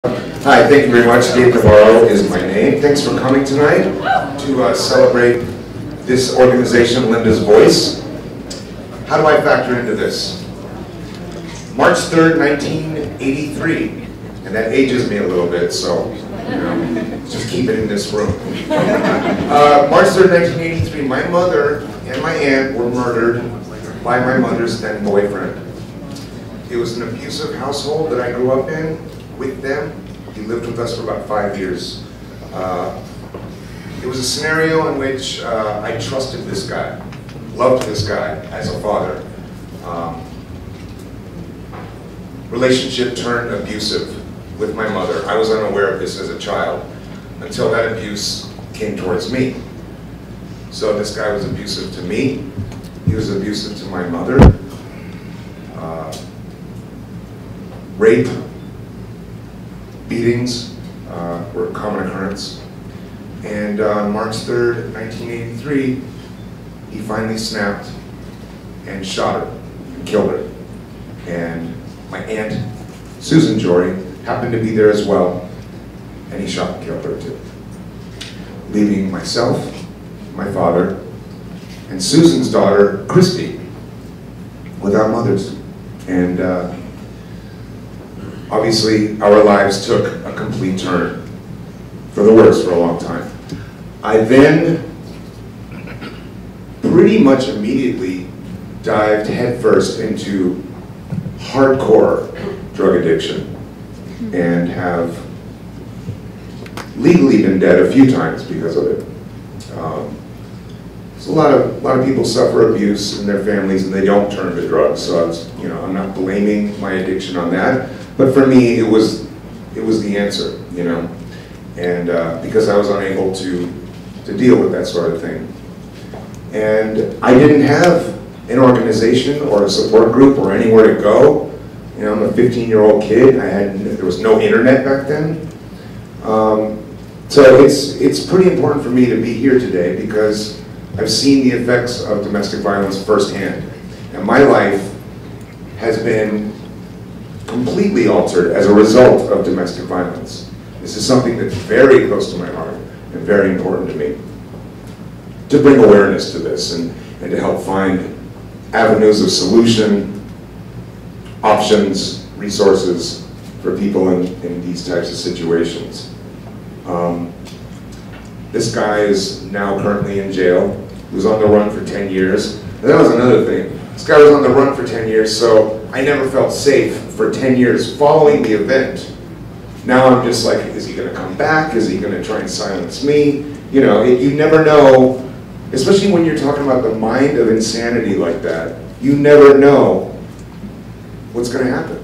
Hi, thank you very much. Dave Navarro is my name. Thanks for coming tonight to celebrate this organization, Linda's Voice. How do I factor into this? March 3rd, 1983, and that ages me a little bit, so just keep it in this room. March 3rd, 1983, my mother and my aunt were murdered by my mother's then boyfriend. It was an abusive household that I grew up in with them. He lived with us for about 5 years. It was a scenario in which I trusted this guy, loved this guy as a father. Relationship turned abusive with my mother. I was unaware of this as a child until that abuse came towards me. So this guy was abusive to me. He was abusive to my mother. Rape, beatings were a common occurrence. And on March 3rd, 1983, he finally snapped and shot her and killed her. And my aunt, Susan Jory, happened to be there as well, and he shot and killed her too, leaving myself, my father, and Susan's daughter, Christy, without mothers. And obviously, our lives took a complete turn, for the worse for a long time. I then, pretty much immediately, dived headfirst into hardcore drug addiction, and have legally been dead a few times because of it. So a lot of people suffer abuse in their families and they don't turn to drugs. So I'm not blaming my addiction on that. But for me, it was the answer, and because I was unable to deal with that sort of thing. And I didn't have an organization or a support group or anywhere to go. I'm a 15-year-old kid. There was no internet back then. So it's pretty important for me to be here today because I've seen the effects of domestic violence firsthand. And my life has been completely altered as a result of domestic violence. This is something that's very close to my heart and very important to me. To bring awareness to this and to help find avenues of solution, options, resources for people in these types of situations. This guy is now currently in jail. He was on the run for 10 years. And that was another thing. This guy was on the run for 10 years, so I never felt safe for 10 years following the event. Now I'm just like, is he gonna come back? Is he gonna try and silence me? You never know, especially when you're talking about the mind of insanity like that, you never know what's gonna happen.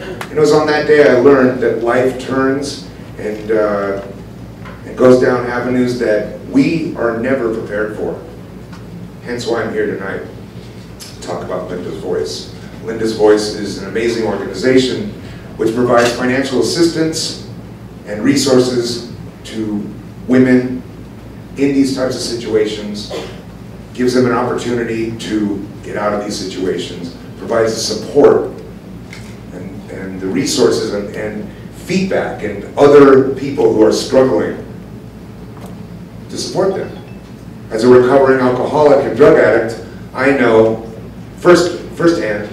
And it was on that day I learned that life turns and it goes down avenues that we are never prepared for. Hence why I'm here tonight to talk about Linda's Voice. Linda's Voice is an amazing organization which provides financial assistance and resources to women in these types of situations, gives them an opportunity to get out of these situations, provides the support and the resources and feedback and other people who are struggling to support them. As a recovering alcoholic and drug addict, I know firsthand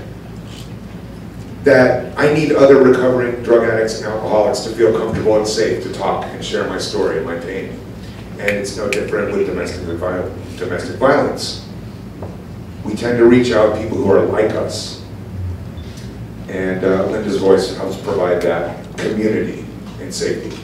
that I need other recovering drug addicts and alcoholics to feel comfortable and safe to talk and share my story and my pain. And it's no different with domestic violence. We tend to reach out to people who are like us. And Linda's Voice helps provide that community and safety.